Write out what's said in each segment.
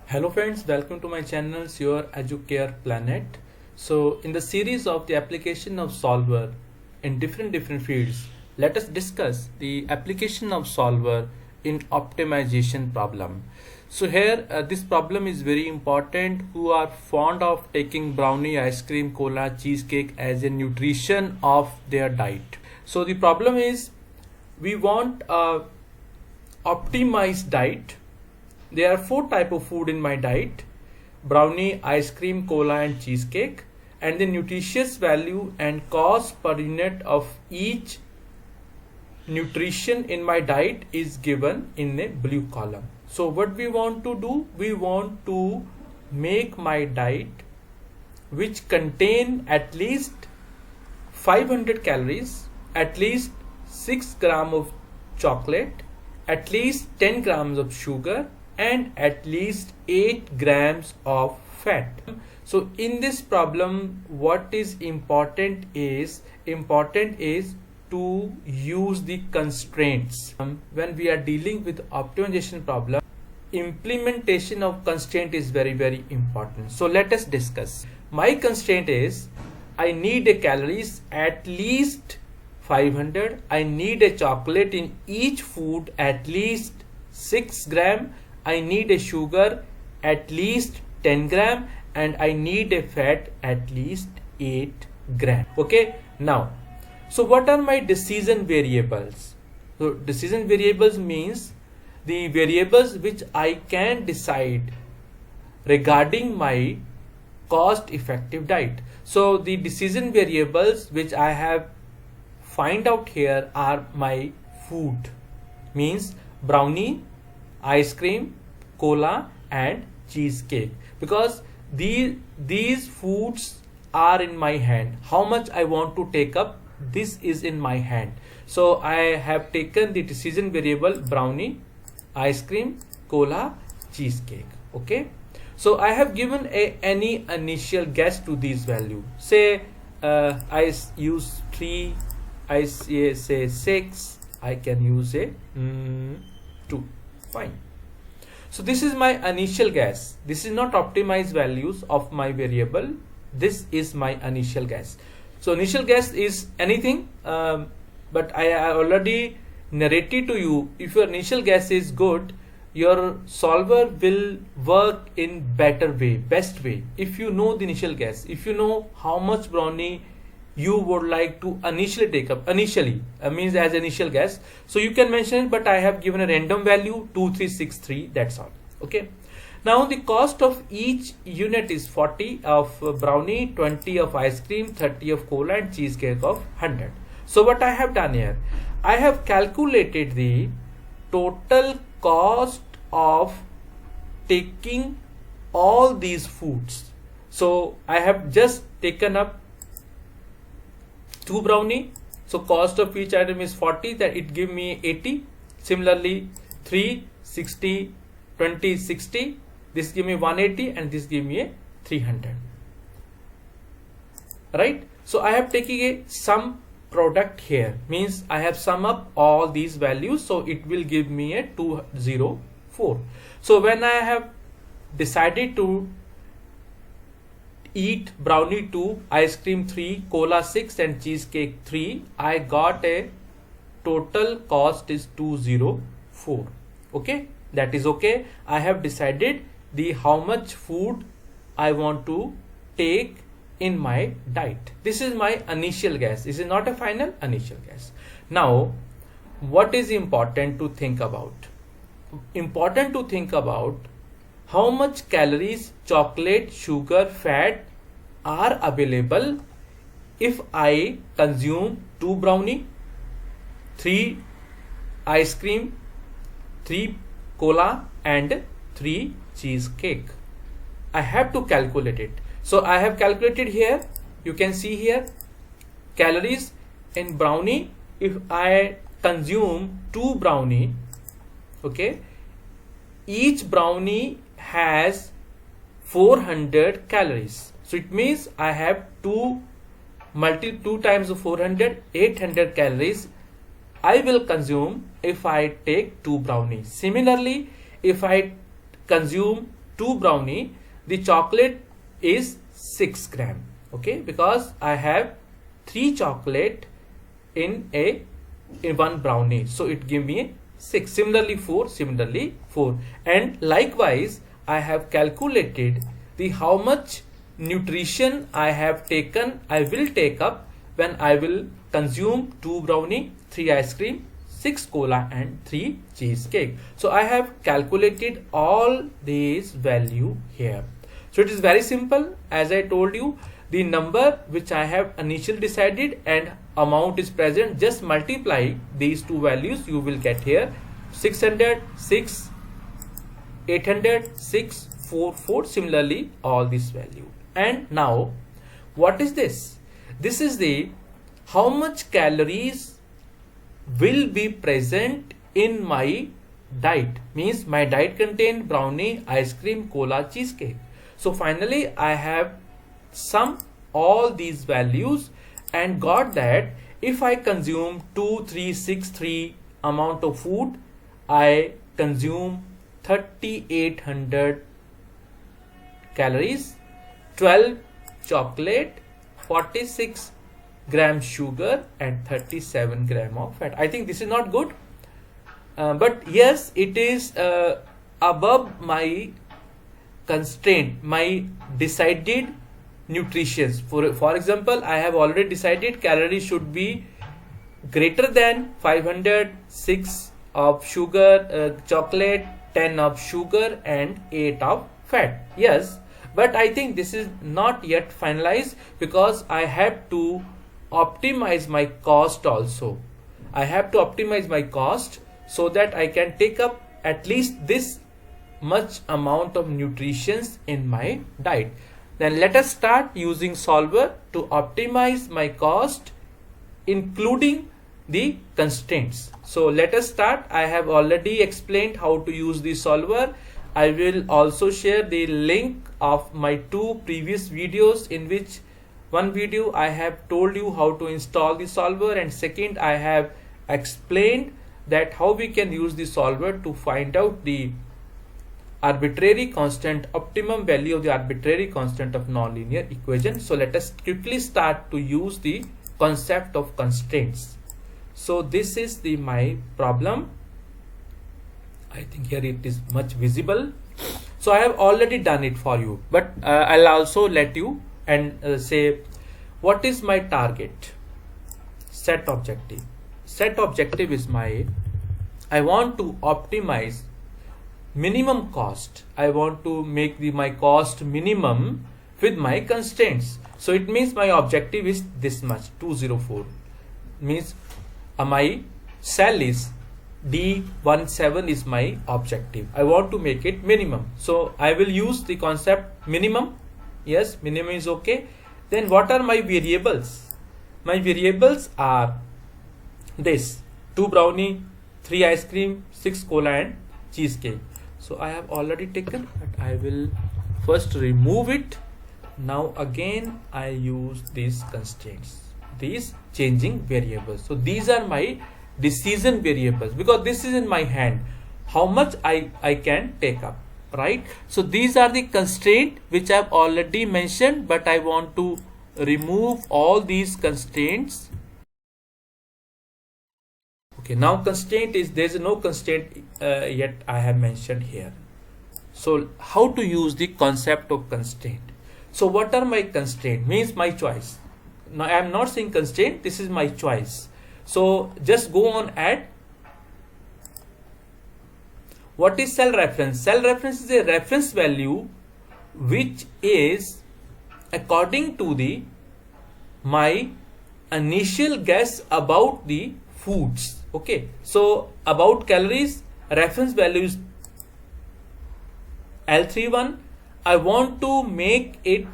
Hello friends, welcome to my channel Your Educare Planet. So in the series of the application of solver in different fields, let us discuss the application of solver in optimization problem. So here this problem is very important who are fond of taking brownie, ice cream, cola, cheesecake as a nutrition of their diet. So the problem is we want a optimized diet. There are four types of food in my diet: brownie, ice cream, cola and cheesecake, and the nutritious value and cost per unit of each nutrition in my diet is given in a blue column. So what we want to do, we want to make my diet which contain at least 500 calories, at least 6 grams of chocolate, at least 10 grams of sugar, and at least 8 grams of fat. So in this problem, what is important is to use the constraints. When we are dealing with optimization problem, implementation of constraint is very important. So let us discuss. My constraint is I need a calories at least 500. I need a chocolate in each food at least 6 gram. I need a sugar at least 10 gram, and I need a fat at least 8 gram. Okay, now, so what are my decision variables? So decision variables means the variables which I can decide regarding my cost effective diet. So the decision variables which I have find out here are my food, means brownie, ice cream, cola and cheesecake, because these foods are in my hand. How much I want to take up, this is in my hand. So I have taken the decision variable brownie, ice cream, cola, cheesecake. Okay, so I have given any initial guess to these value. Say I use 3, I say 6, I can use a 2. Fine. So this is my initial guess. This is not optimized values of my variable. This is my initial guess. So initial guess is anything, but I already narrated to you. If your initial guess is good, your solver will work in better way, best way. If you know the initial guess, if you know how much brownie you would like to initially take up, means as initial guess, so you can mention it, but I have given a random value 2363, that's all. Okay, now the cost of each unit is 40 of brownie, 20 of ice cream, 30 of cola and cheesecake of 100. So what I have done here, I have calculated the total cost of taking all these foods. So I have just taken up 2 brownie, so cost of each item is 40, that it give me 80. Similarly 3, 60, 20, 60, this give me 180 and this give me a 300, right? So I have taken a sum product here, means I have sum up all these values, so it will give me a 204. So when I have decided to eat brownie 2, ice cream 3, cola 6 and cheesecake 3, I got a total cost is 204. Okay, that is okay. I have decided the how much food I want to take in my diet. This is my initial guess. This is not a final, initial guess. Now what is important to think about? Important to think about how much calories, chocolate, sugar, fat are available if I consume 2 brownie, 3 ice cream, 3 cola and 3 cheesecake. I have to calculate it. So I have calculated here. You can see here calories in brownie. If I consume 2 brownie, okay, each brownie has 400 calories. So it means I have 2 times 400, 800 calories I will consume if I take 2 brownies. Similarly, if I consume 2 brownie, the chocolate is 6 gram. Okay, because I have 3 chocolate in one brownie, so it give me 6. Similarly 4, and likewise I have calculated the how much nutrition I will take up when I will consume 2 brownie, 3 ice cream, 6 cola and 3 cheesecake. So I have calculated all these value here. So it is very simple. As I told you, the number which I have initially decided and amount is present, just multiply these two values, you will get here 600, 6, 800, 6, 4, 4. Similarly all this value. And now what is this? This is the how much calories will be present in my diet. Means my diet contain brownie, ice cream, cola, cheesecake. So finally I have sum all these values and got that if I consume 2363 amount of food, I consume 3800 calories, 12 chocolate, 46 gram sugar and 37 gram of fat. I think this is not good, but yes, it is above my constraint, my decided nutrition. For example, I have already decided calories should be greater than 506 of sugar, chocolate, 10 of sugar and 8 of fat. Yes, but I think this is not yet finalized because I have to optimize my cost also. I have to optimize my cost so that I can take up at least this much amount of nutrition in my diet. Then let us start using solver to optimize my cost including the constraints. So let us start. I have already explained how to use the solver. I will also share the link of my 2 previous videos, in which one video I have told you how to install the solver and second I have explained that how we can use the solver to find out the arbitrary constant, optimum value of the arbitrary constant of nonlinear equation. So let us quickly start to use the concept of constraints. So this is my problem. I think here it is much visible. So I have already done it for you, but I'll also let you and say what is my target. Set objective. Set objective is I want to optimize minimum cost. I want to make my cost minimum with my constraints. So it means my objective is this much, 204. Means my cell is D17 is my objective. I want to make it minimum. So I will use the concept minimum. Yes, minimum is okay. Then what are my variables? My variables are this: 2 brownie, 3 ice cream, 6 cola and cheesecake. So I have already taken, but I will first remove it. Now again I use these constraints, these changing variables. So these are my decision variables because this is in my hand, how much I can take up, right? So these are the constraints which I've already mentioned, but I want to remove all these constraints. Okay, now constraint is, there is no constraint yet I have mentioned here. So how to use the concept of constraint? So what are my constraint? Means my choice. Now I am not saying constraint, this is my choice. So just go on add. What is cell reference? Cell reference is a reference value which is according to my initial guess about the foods. Okay, so about calories, reference value is L31. I want to make it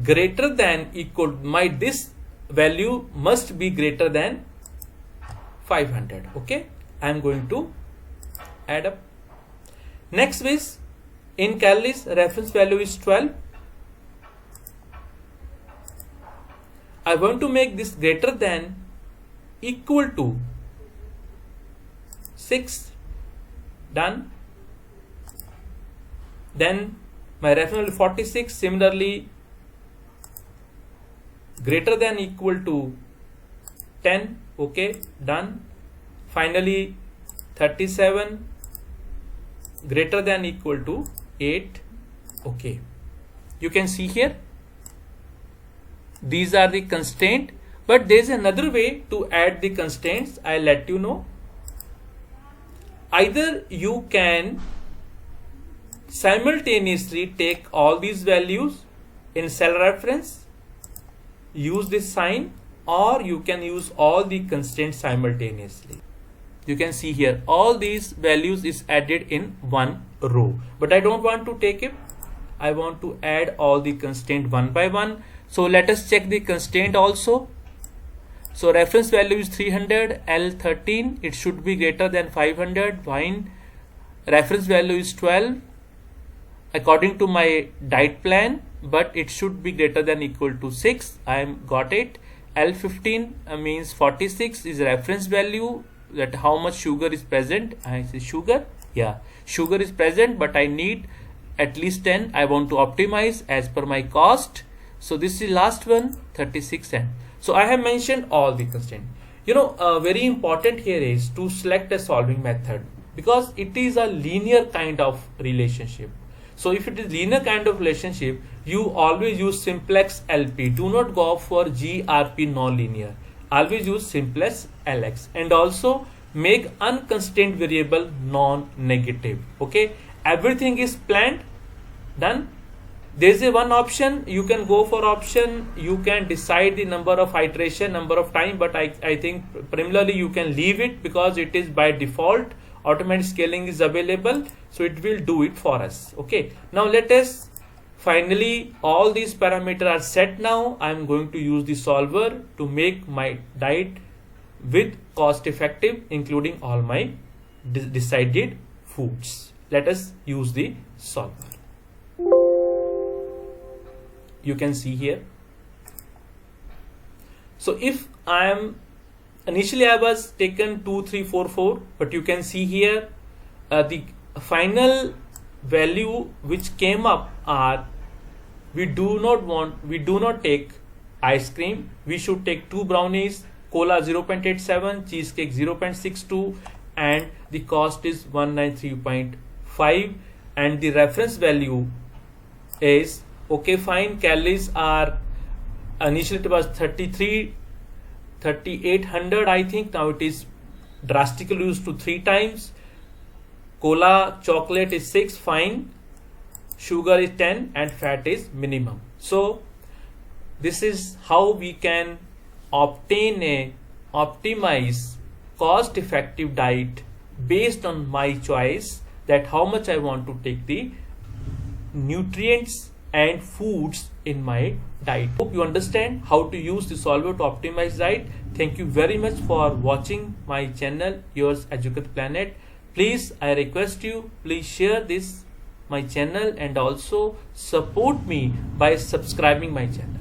greater than equal, this value must be greater than 500. Okay, I am going to add up. Next is in calories, reference value is 12. I want to make this greater than equal to 6. done. Then my reference value 46, similarly greater than equal to 10, okay, done. Finally 37 greater than equal to 8, okay. You can see here these are the constraints, but there is another way to add the constraints. I'll let you know. Either you can simultaneously take all these values in cell reference, use this sign, or you can use all the constraints simultaneously. You can see here all these values is added in one row, but I don't want to take it. I want to add all the constraint one by one. So let us check the constraint also. So reference value is 300, L13, it should be greater than 500, fine. Reference value is 12 according to my diet plan, but it should be greater than equal to 6. I got it. L15 means 46 is reference value, that how much sugar is present. I say sugar, yeah, sugar is present, but I need at least 10. I want to optimize as per my cost. So this is last one, 36 and so I have mentioned all the constraints. Very important here is to select a solving method, because it is a linear kind of relationship. So if it is linear kind of relationship, you always use simplex LP. Do not go for GRP nonlinear. Always use simplex LX, and also make unconstrained variable non-negative. Okay, everything is planned, done. There is a one option, you can go for option, you can decide the number of iteration, number of time, but I think primarily you can leave it, because it is by default automatic scaling is available, so it will do it for us. Okay, now let us finally, all these parameters are set. Now I am going to use the solver to make my diet with cost effective, including all my decided foods. Let us use the solver. You can see here. So if I am initially I was taken 2, 3, 4, 4, but you can see here the final value which came up are, we do not take ice cream, we should take 2 brownies, cola 0.87, cheesecake 0.62, and the cost is 193.5, and the reference value is, okay, fine, calories are initially it was 3800 I think, now it is drastically used to 3 times. Cola chocolate is 6, fine, sugar is 10, and fat is minimum. So this is how we can obtain a optimized cost effective diet based on my choice, that how much I want to take the nutrients and foods in my diet. Hope you understand how to use the solver to optimize diet. Thank you very much for watching my channel, Yours Educate Planet. Please, I request you, please share this my channel, and also support me by subscribing my channel.